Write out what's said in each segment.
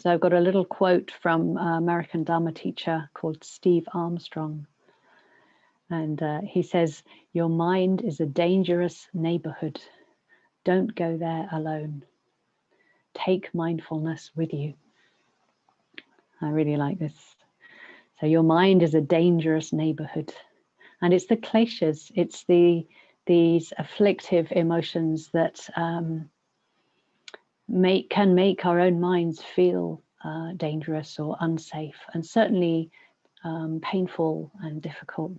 So I've got a little quote from American Dharma teacher called Steve Armstrong. And he says, "Your mind is a dangerous neighborhood. Don't go there alone. Take mindfulness with you." I really like this. So your mind is a dangerous neighborhood. And it's the kleshas, it's these afflictive emotions that can make our own minds feel dangerous or unsafe, and certainly painful and difficult.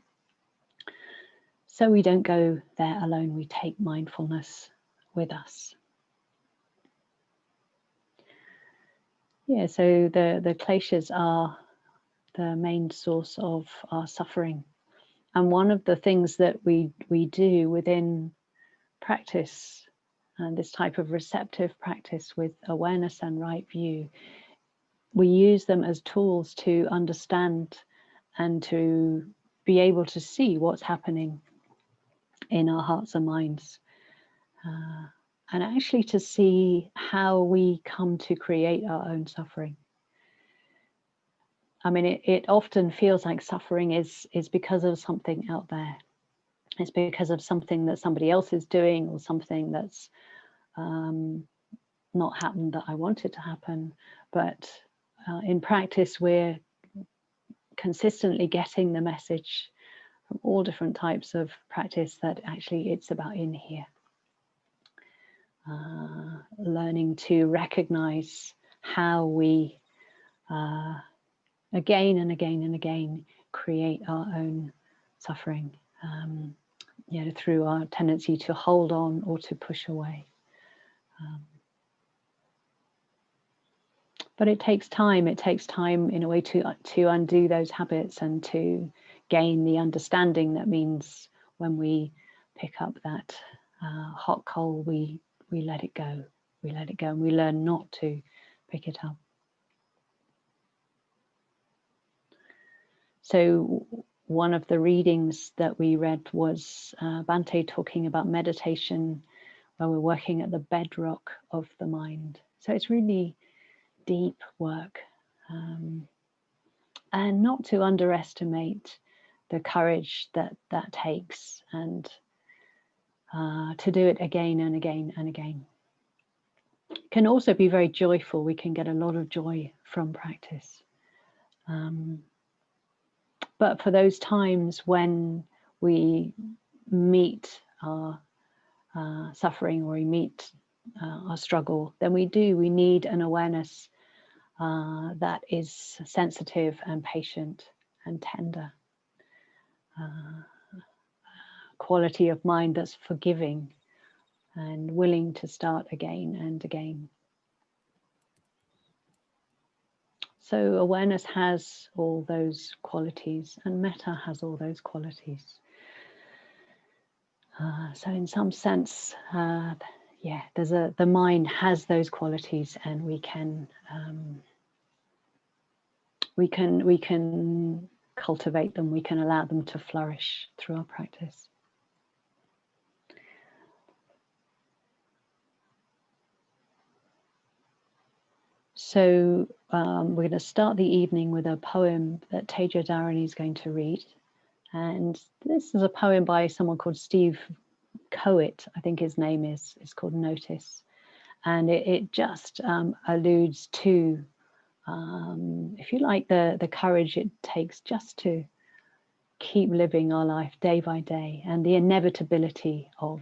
So we don't go there alone, we take mindfulness with us. Yeah, so the kleshas are the main source of our suffering. And one of the things that we do within practice, and this type of receptive practice with awareness and right view, we use them as tools to understand and to be able to see what's happening in our hearts and minds, and actually to see how we come to create our own suffering. I mean, it often feels like suffering is because of something out there. It's because of something that somebody else is doing, or something that's not happened that I wanted to happen. But in practice, we're consistently getting the message from all different types of practice that actually it's about in here. Learning to recognize how we again and again and again create our own suffering, through our tendency to hold on or to push away. But it takes time. It takes time in a way to undo those habits and to gain the understanding that means when we pick up that hot coal, we let it go. We let it go, and we learn not to pick it up. So one of the readings that we read was Bhante talking about meditation, where we're working at the bedrock of the mind. So it's really deep work, and not to underestimate the courage that takes, and to do it again and again and again. It can also be very joyful. We can get a lot of joy from practice. But for those times when we meet our suffering, or we meet our struggle, then we need an awareness that is sensitive and patient and tender. Quality of mind that's forgiving and willing to start again and again. So awareness has all those qualities, and metta has all those qualities. So in some sense, the mind has those qualities, and we can cultivate them. We can allow them to flourish through our practice. So we're going to start the evening with a poem that Teja Dharani is going to read. And this is a poem by someone called Steve Coet, I think his name is. It's called Notice. And it just alludes to, if you like, the courage it takes just to keep living our life day by day, and the inevitability of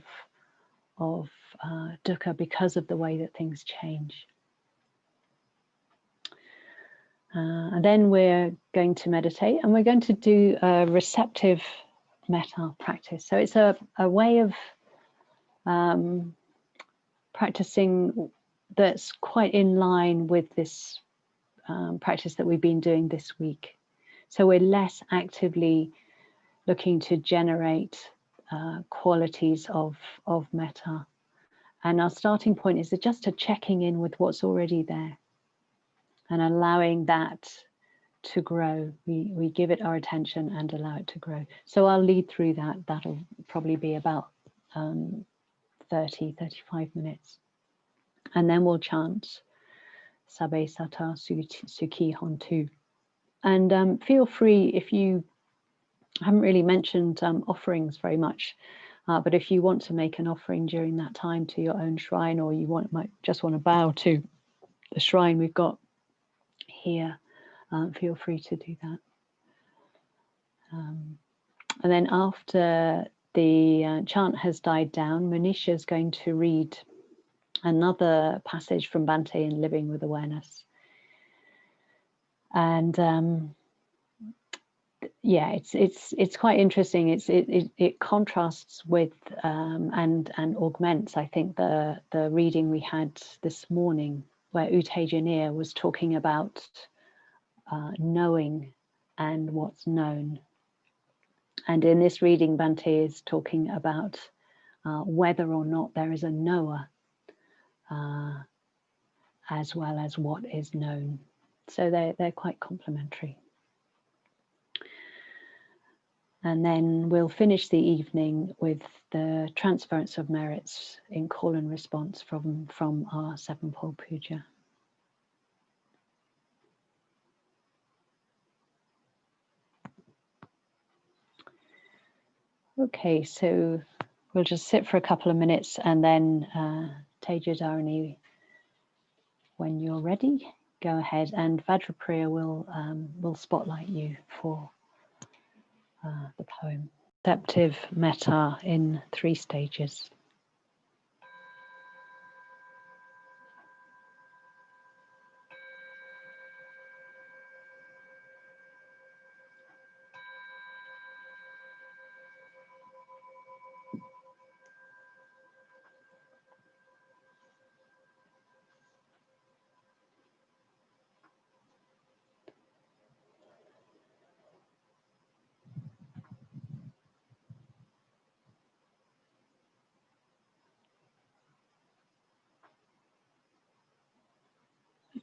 dukkha because of the way that things change. And then we're going to meditate, and we're going to do a receptive metta practice. So it's a way of practicing that's quite in line with this practice that we've been doing this week. So we're less actively looking to generate qualities of metta. And our starting point is just a checking in with what's already there, and allowing that to grow. We give it our attention and allow it to grow. So I'll lead through that. That'll probably be about 35 minutes. And then we'll chant Sabbe, Sattha, Sukhi, Hontu. And feel free, if you haven't really mentioned offerings very much, but if you want to make an offering during that time to your own shrine, or you might just want to bow to the shrine we've got here, feel free to do that. And then after the chant has died down, Manisha is going to read another passage from Bhante in Living with Awareness. And yeah, it's quite interesting. It contrasts with and augments, I think, the reading we had this morning, where Utejaniya was talking about knowing and what's known. And in this reading, Bhante is talking about whether or not there is a knower, as well as what is known. So they're quite complementary. And then we'll finish the evening with the transference of merits in call and response from our seven-pole puja. Okay, so we'll just sit for a couple of minutes, and then Teja Dharani, when you're ready, go ahead, and Vajrapriya will spotlight you for the poem. Receptive Metta in 3 stages.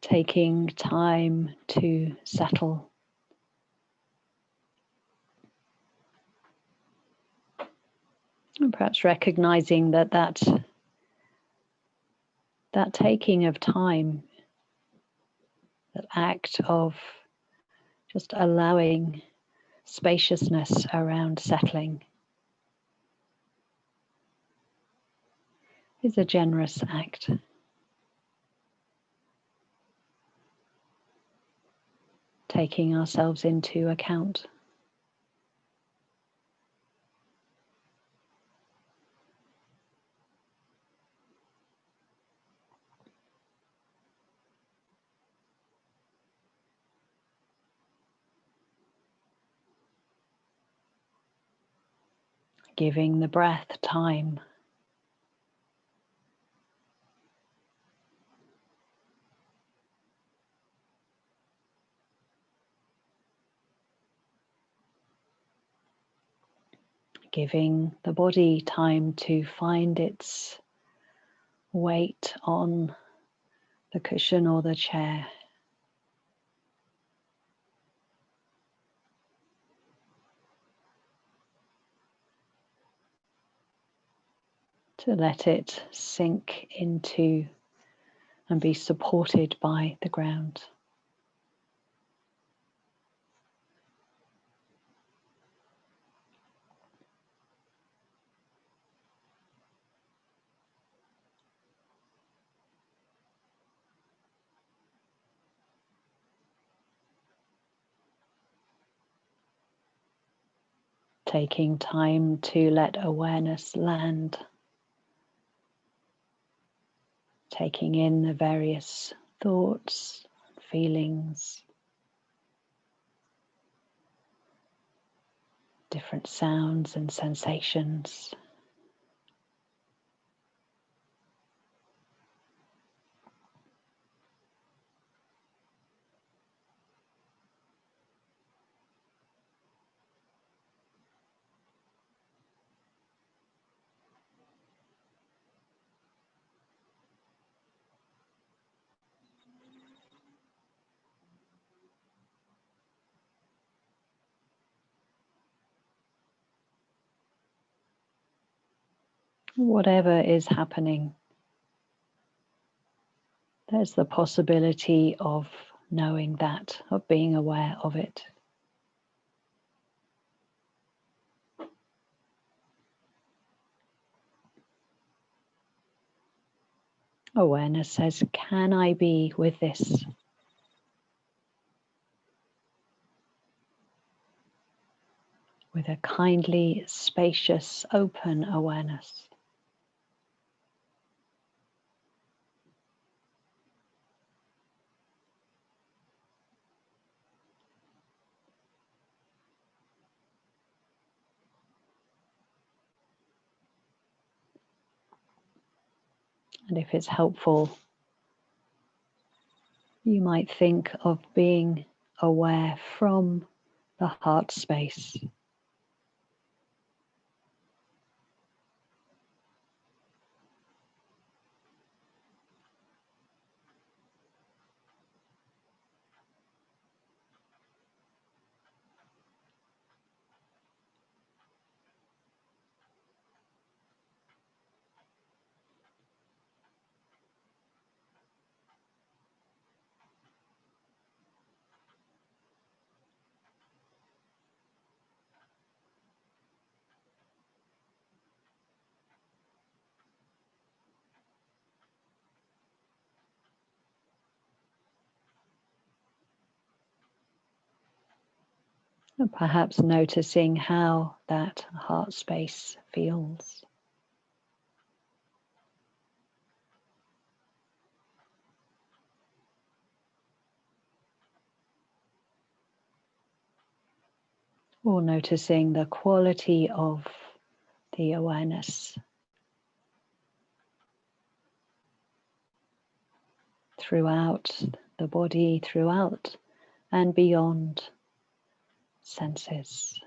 Taking time to settle. And perhaps recognizing that taking of time, that act of just allowing spaciousness around settling, is a generous act. Taking ourselves into account. Giving the breath time. Giving the body time to find its weight on the cushion or the chair. To let it sink into and be supported by the ground. Taking time to let awareness land. Taking in the various thoughts, feelings, different sounds and sensations. Whatever is happening, there's the possibility of knowing that, of being aware of it. Awareness says, can I be with this? With a kindly, spacious, open awareness. And if it's helpful, you might think of being aware from the heart space. And perhaps noticing how that heart space feels. Or noticing the quality of the awareness throughout the body, throughout and beyond senses.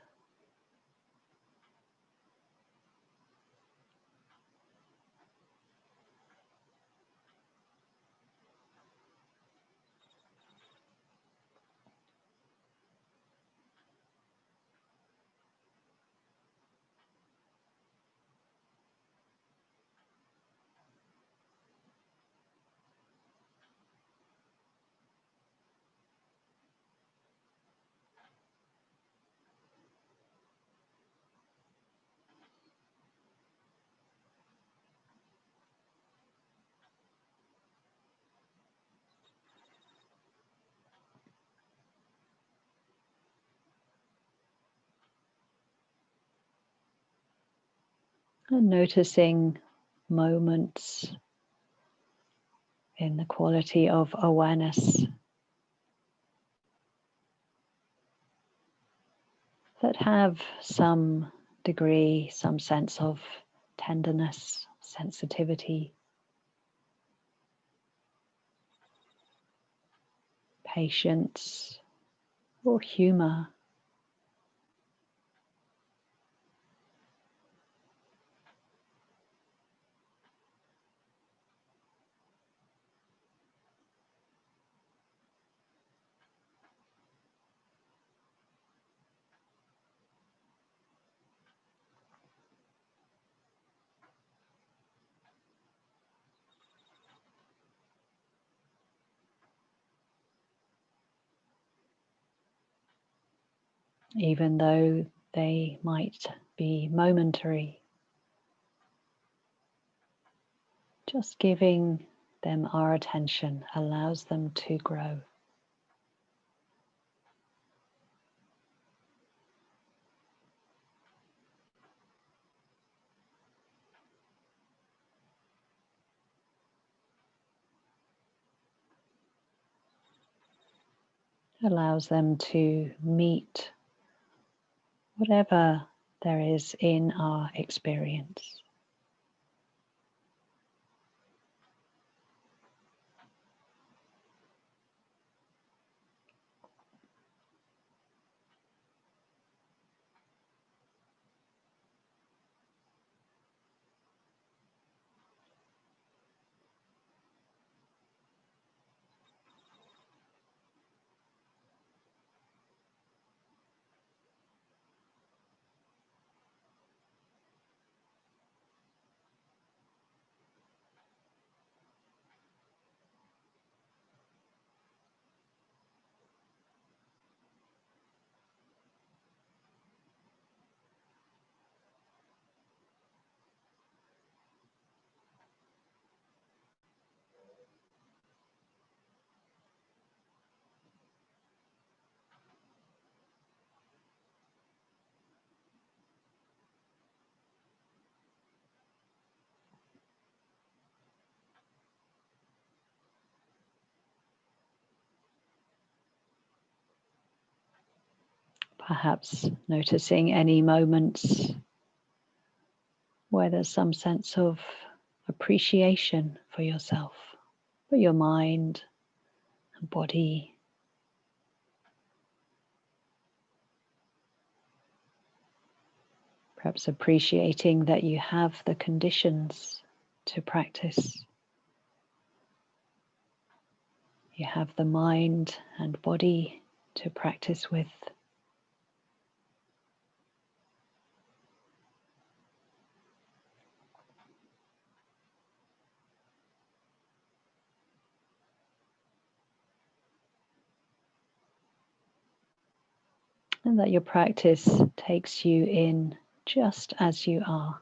And noticing moments in the quality of awareness that have some degree, some sense of tenderness, sensitivity, patience, or humor. Even though they might be momentary. Just giving them our attention allows them to grow. Allows them to meet whatever there is in our experience. Perhaps noticing any moments where there's some sense of appreciation for yourself, for your mind and body. Perhaps appreciating that you have the conditions to practice. You have the mind and body to practice with. And that your practice takes you in just as you are.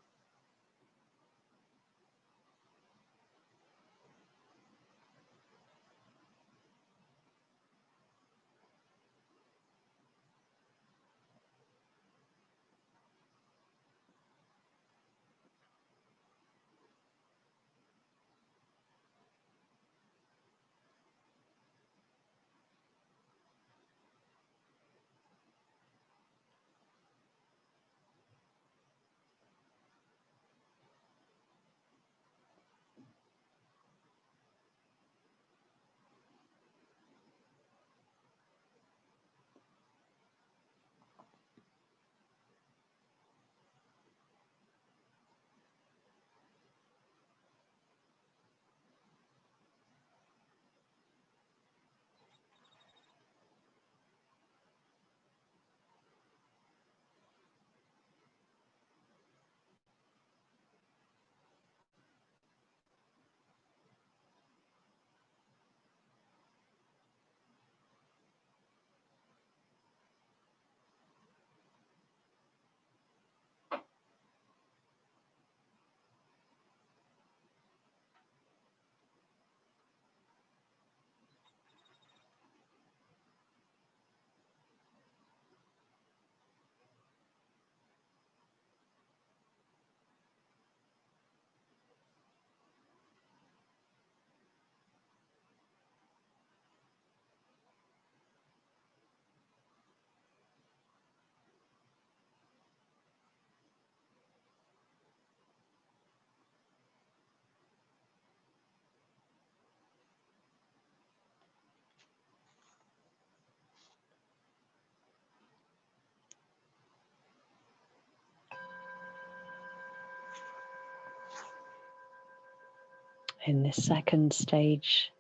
In this second stage,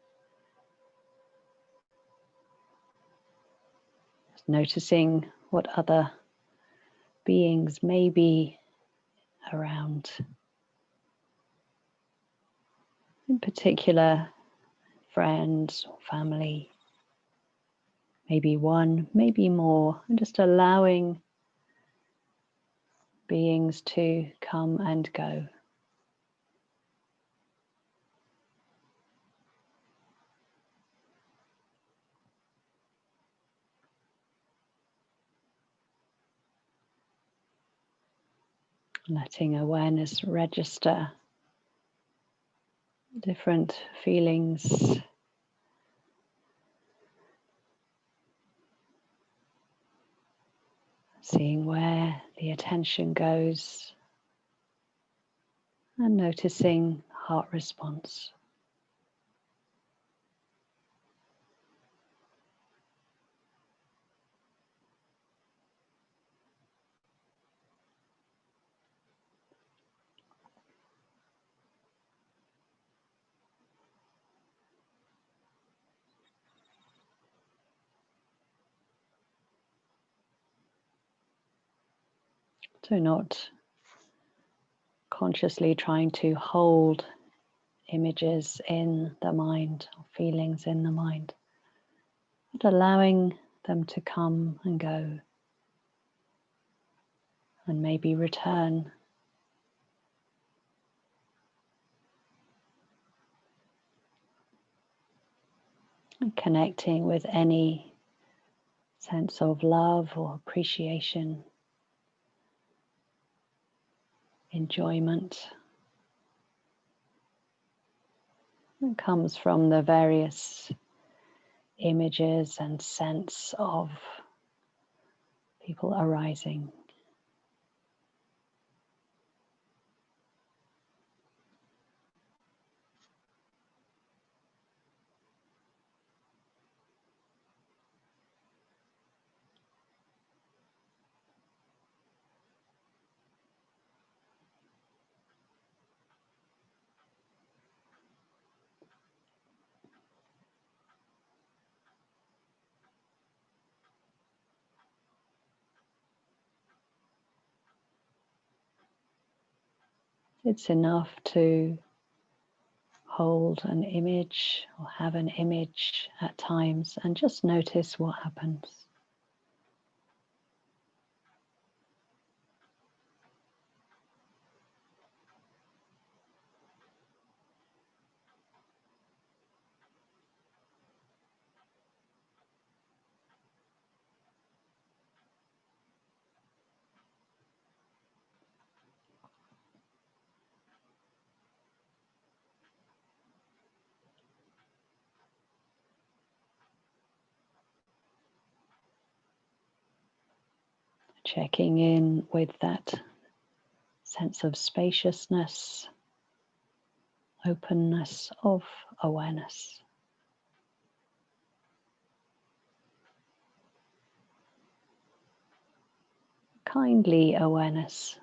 noticing what other beings may be around. In particular, friends or family, maybe one, maybe more, and just allowing beings to come and go. Letting awareness register different feelings, seeing where the attention goes, and noticing heart response. So not consciously trying to hold images in the mind, or feelings in the mind, but allowing them to come and go, and maybe return. And connecting with any sense of love or appreciation, enjoyment that comes from the various images and sense of people arising. It's enough to hold an image or have an image at times and just notice what happens. Checking in with that sense of spaciousness, openness of awareness. Kindly awareness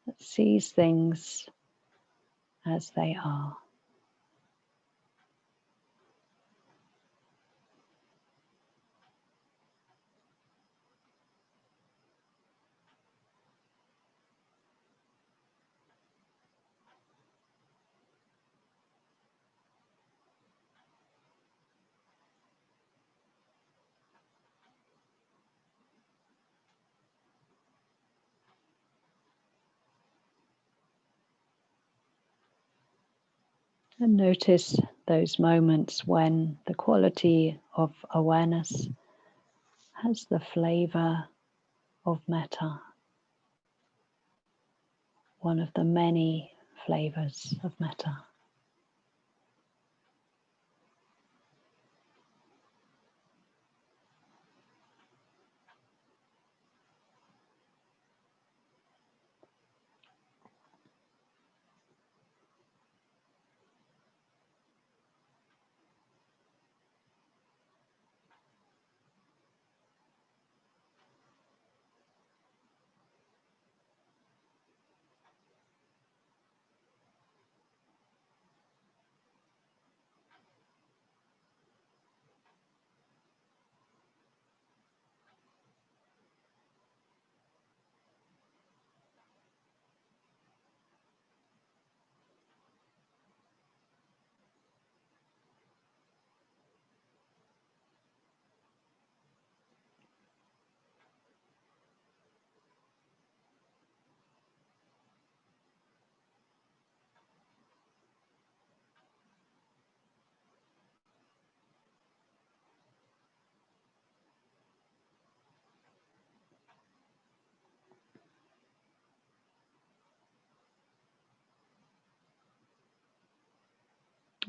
that sees things as they are. And notice those moments when the quality of awareness has the flavor of metta, one of the many flavors of metta.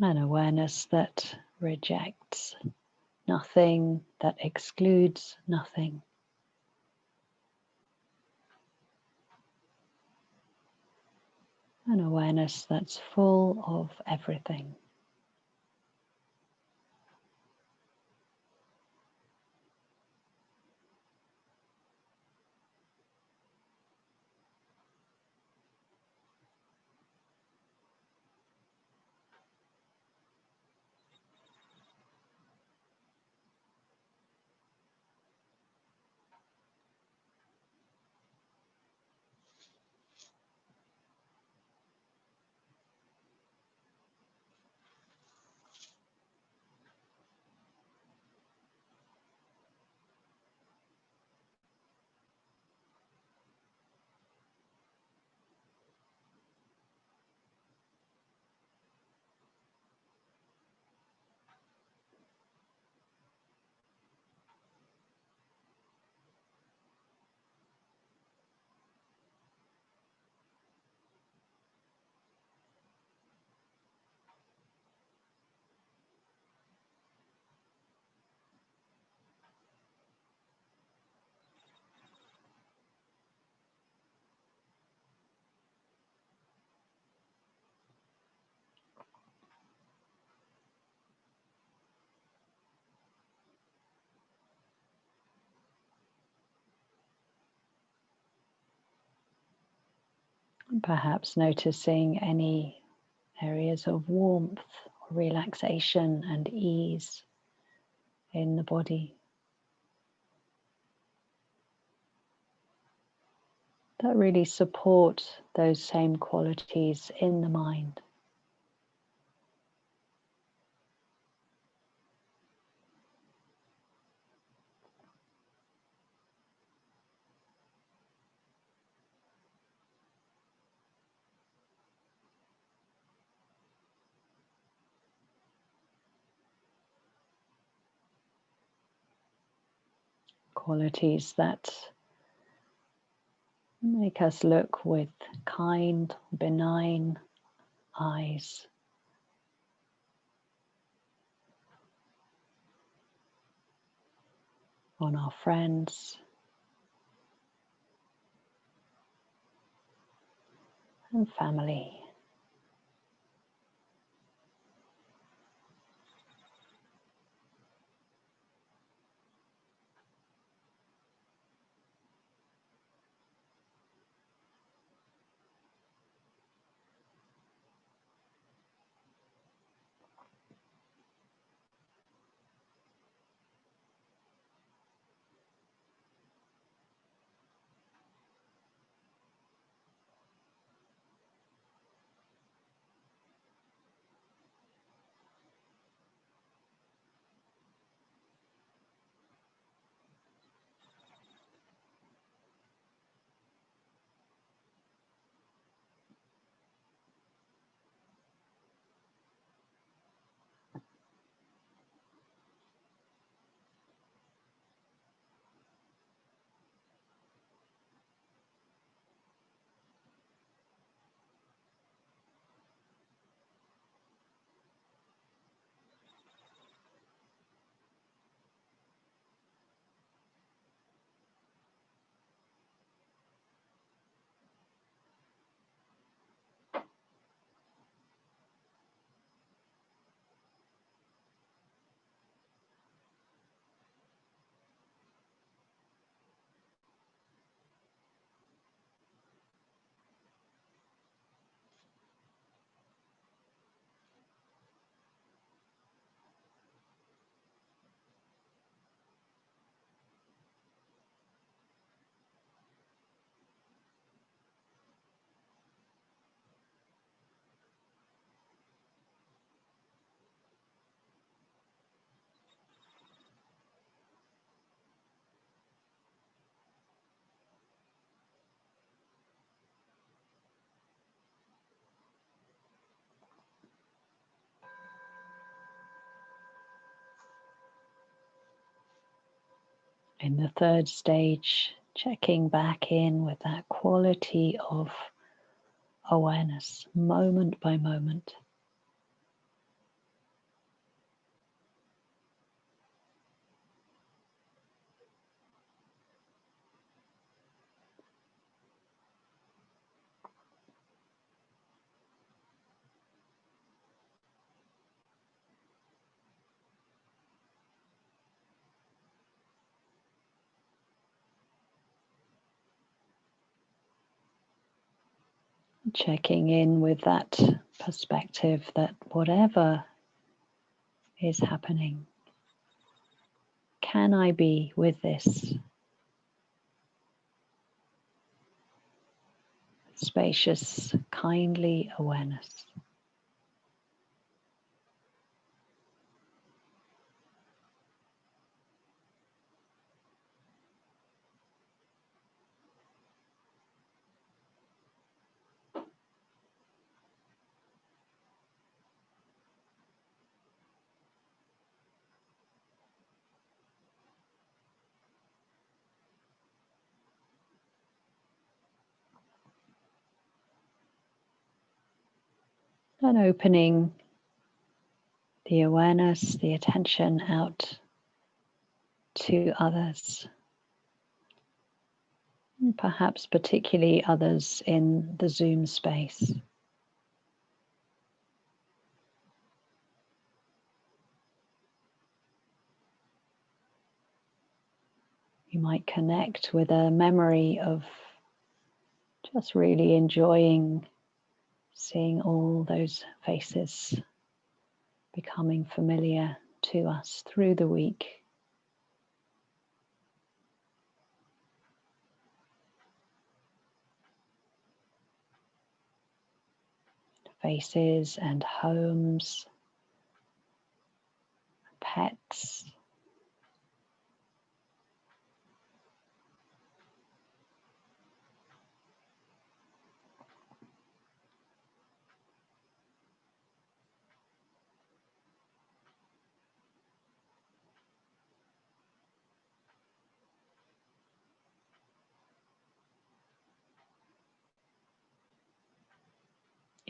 An awareness that rejects nothing, that excludes nothing. An awareness that's full of everything. Perhaps noticing any areas of warmth, relaxation and ease in the body that really support those same qualities in the mind. Qualities that make us look with kind, benign eyes. On our friends and family. In the third stage, checking back in with that quality of awareness, moment by moment. Checking in with that perspective that whatever is happening, can I be with this? Spacious, kindly awareness. And opening the awareness, the attention out to others, and perhaps particularly others in the Zoom space. You might connect with a memory of Just really enjoying seeing all those faces becoming familiar to us through the week. Faces and homes, pets.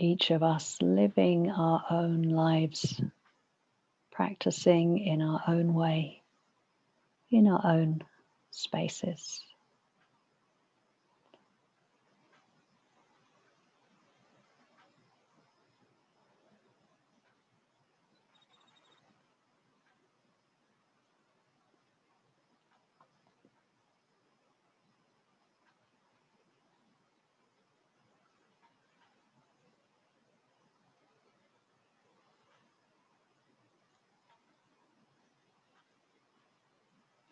Each of us living our own lives, practicing in our own way, in our own spaces.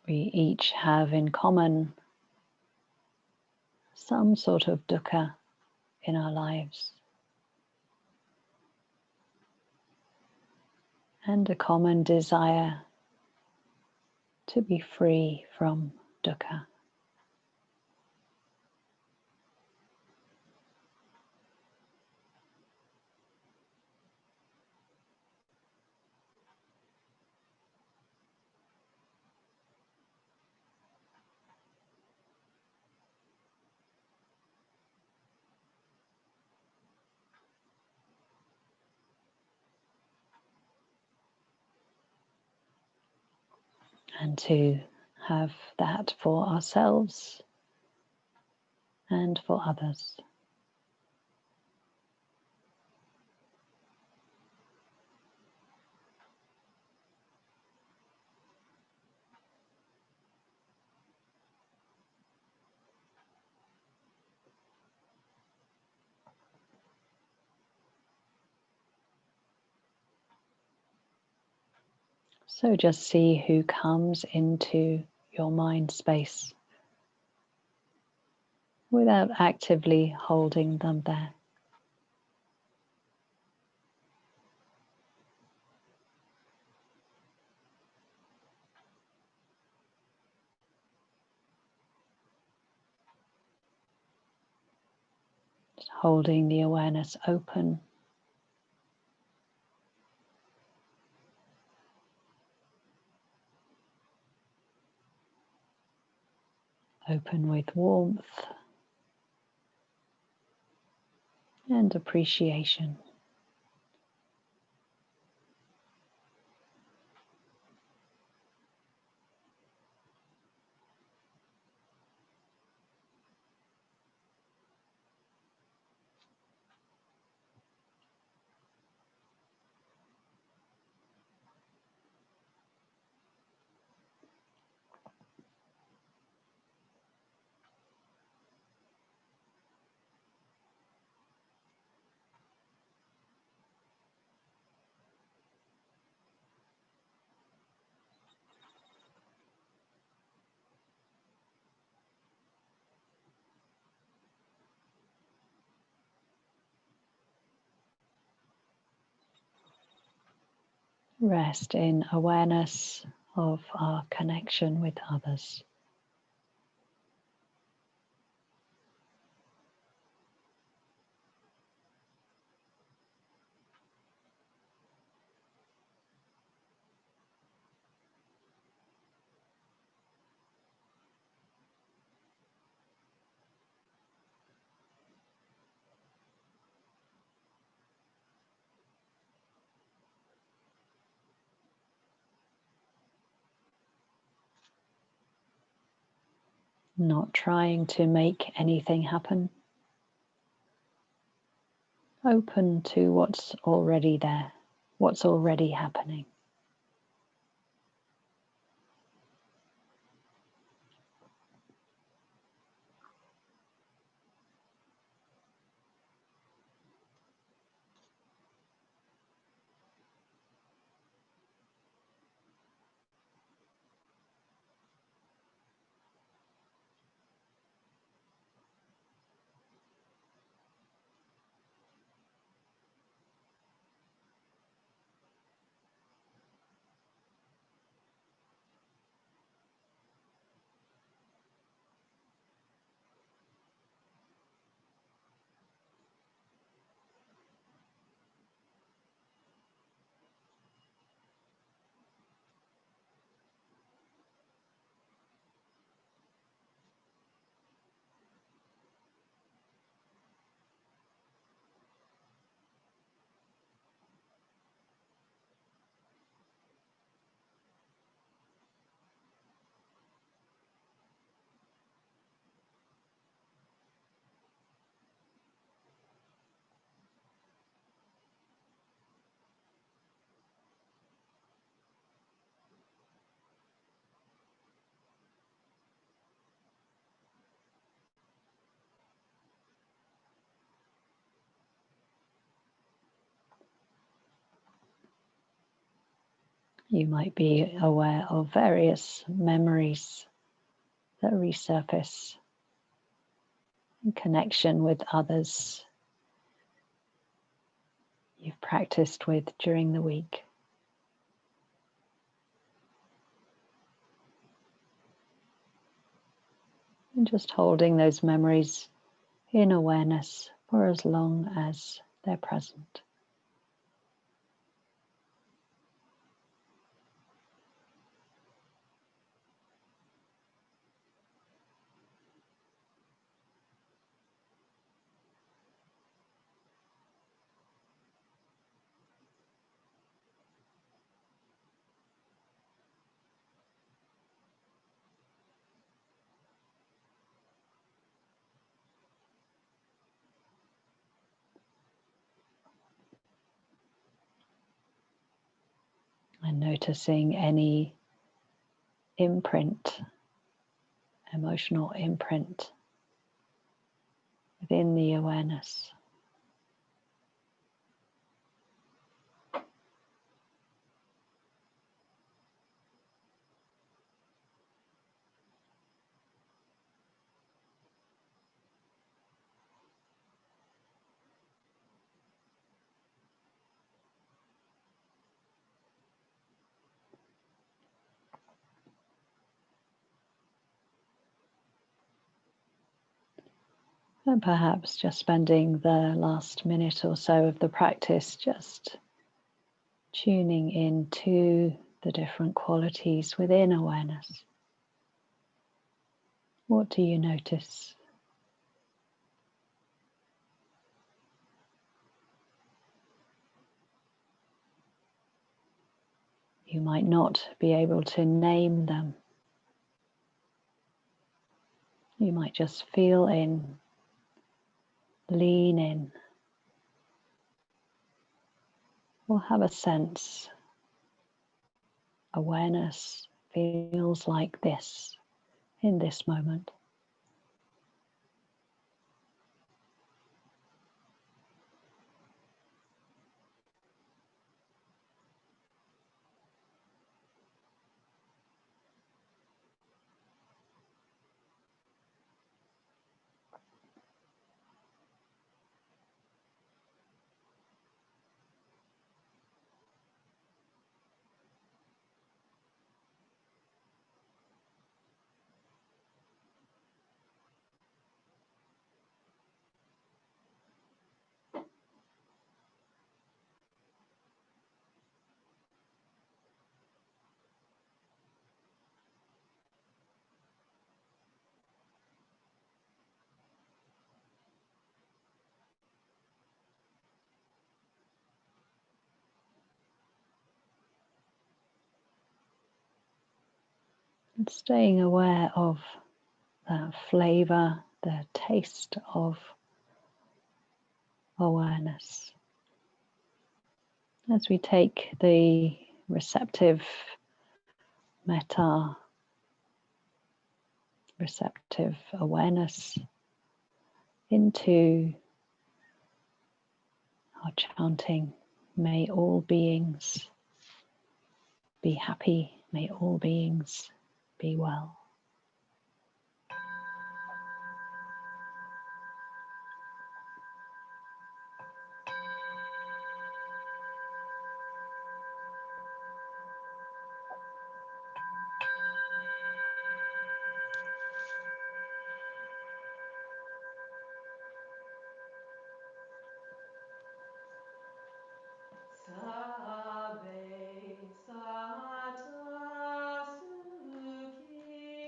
We each have in common some sort of dukkha in our lives, and a common desire to be free from dukkha. And to have that for ourselves and for others. So just see who comes into your mind space without actively holding them there. Just holding the awareness open. Open with warmth and appreciation. Rest in awareness of our connection with others. Not trying to make anything happen. Open to what's already there, what's already happening. You might be aware of various memories that resurface in connection with others you've practiced with during the week. And just holding those memories in awareness for as long as they're present. And noticing any imprint, emotional imprint within the awareness. And perhaps just spending the last minute or so of the practice just tuning into the different qualities within awareness. What do you notice? You might not be able to name them. You might just feel in, lean in, or have a sense. Awareness feels like this in this moment. And staying aware of that flavor, the taste of awareness. As we take the receptive metta, receptive awareness into our chanting, may all beings be happy, may all beings be well. Sabbe Sattha Sukhi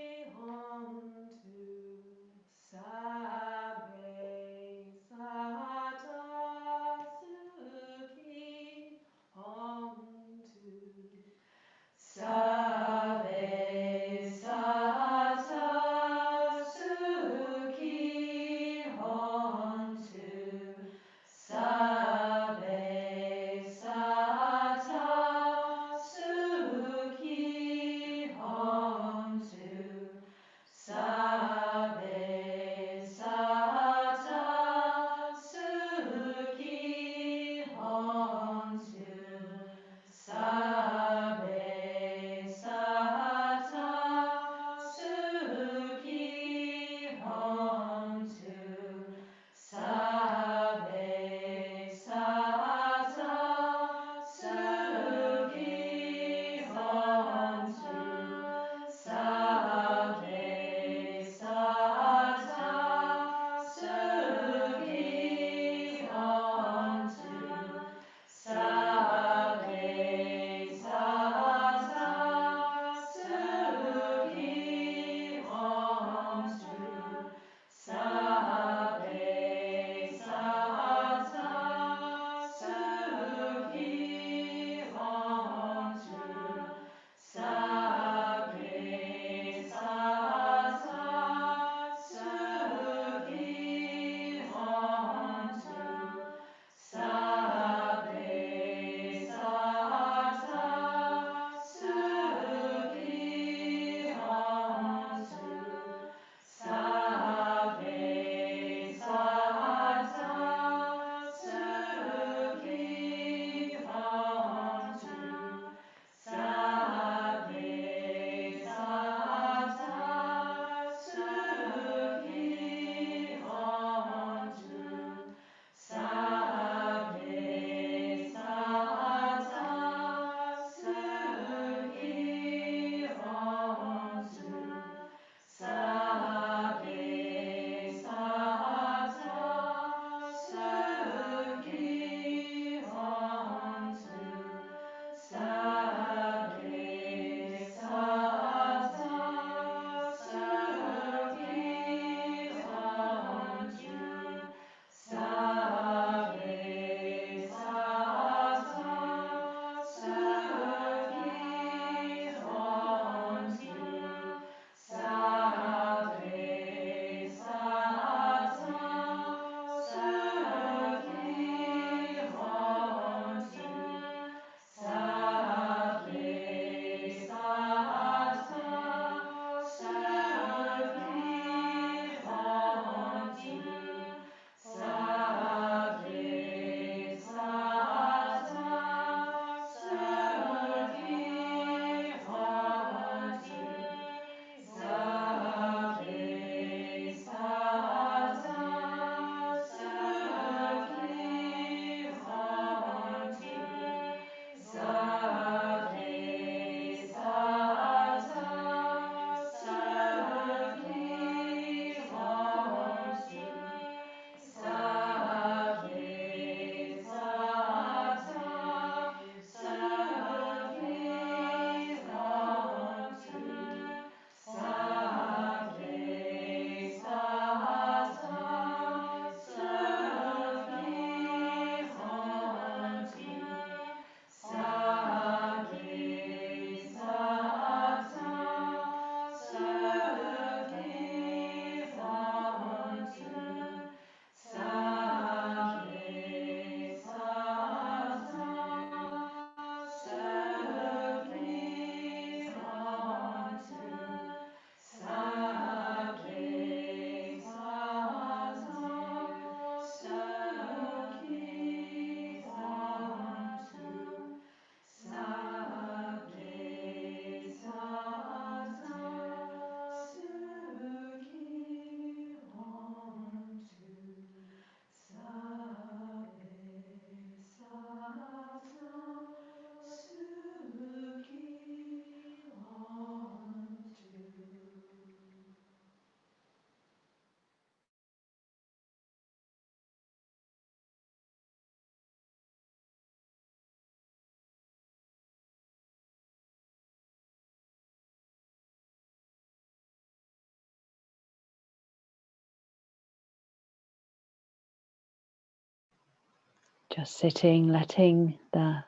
Just sitting, letting the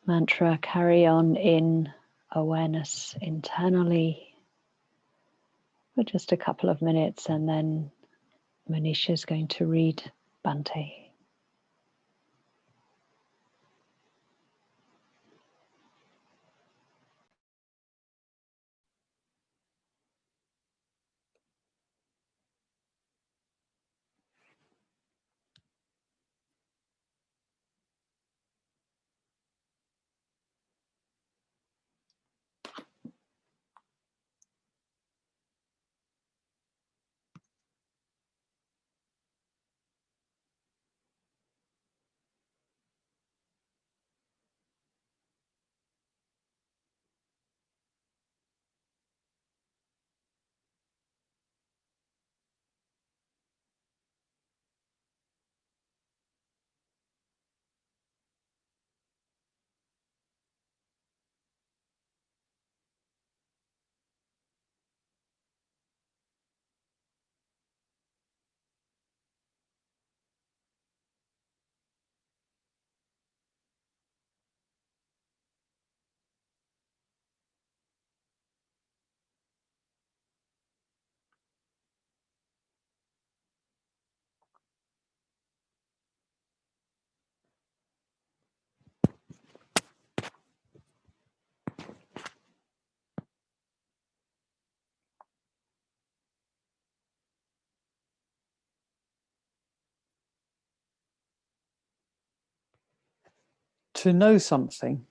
mantra carry on in awareness internally for just a couple of minutes, and then Manisha is going to read Bhante. To know something,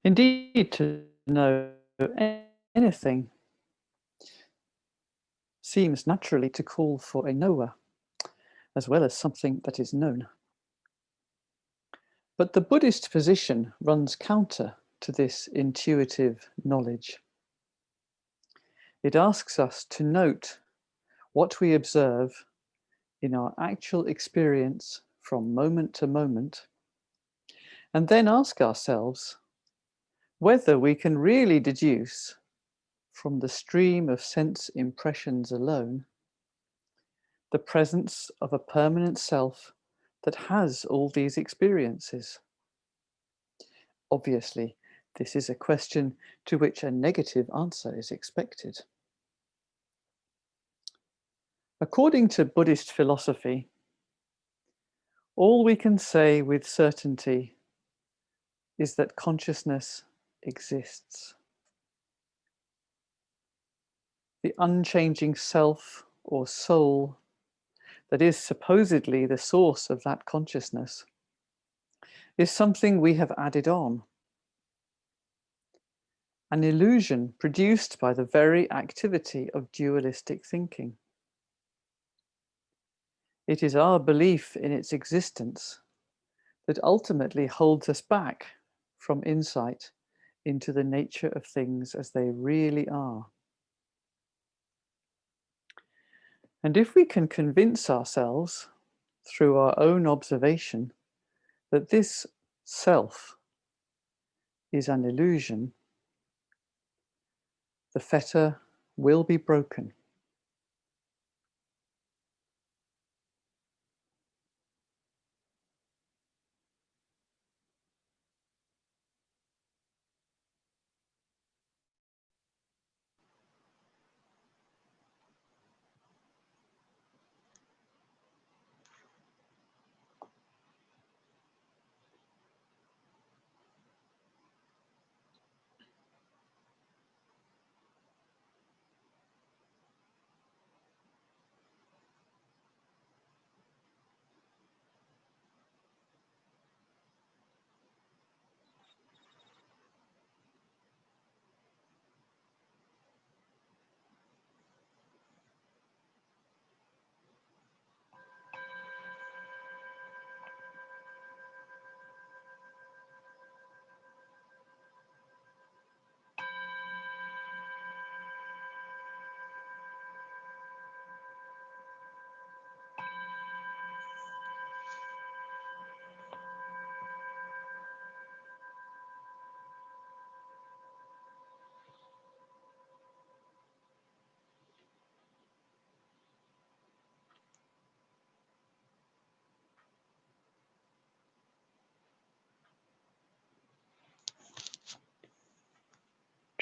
indeed to know anything, seems naturally to call for a knower, as well as something that is known. But the Buddhist position runs counter to this intuitive knowledge. It asks us to note what we observe in our actual experience from moment to moment, and then ask ourselves whether we can really deduce from the stream of sense impressions alone the presence of a permanent self that has all these experiences. Obviously, this is a question to which a negative answer is expected. According to Buddhist philosophy, all we can say with certainty is that consciousness exists. The unchanging self or soul that is supposedly the source of that consciousness is something we have added on, an illusion produced by the very activity of dualistic thinking. It is our belief in its existence that ultimately holds us back from insight into the nature of things as they really are. And if we can convince ourselves through our own observation that this self is an illusion, the fetter will be broken.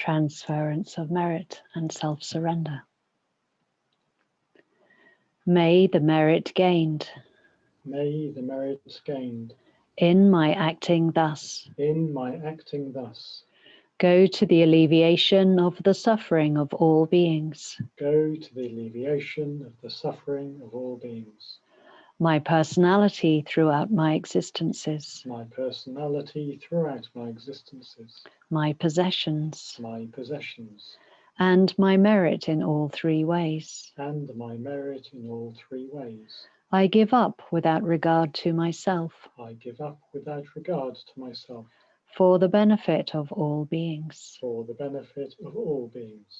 transference of merit and self-surrender. May the merit gained May the merits gained in my acting thus in my acting thus go to the alleviation of the suffering of all beings. go to the alleviation of the suffering of all beings. My personality throughout my existences, My personality throughout my existences, my possessions, my possessions, and my merit in all three ways. and my merit in all three ways. I give up without regard to myself, I give up without regard to myself, for the benefit of all beings. for the benefit of all beings.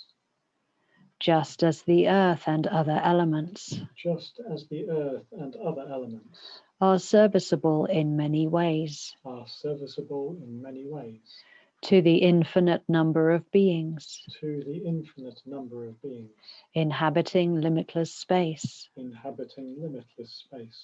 Just as the earth and other elements Just as the earth and other elements are serviceable in many ways are serviceable in many ways to the infinite number of beings to the infinite number of beings inhabiting limitless space, inhabiting limitless space,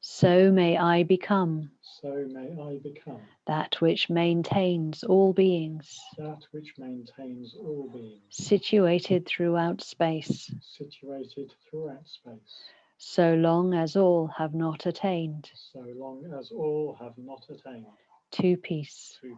so may I become so may I become that which maintains all beings, that which maintains all beings, situated throughout space, situated throughout space, so long as all have not attained so long as all have not attained to peace. to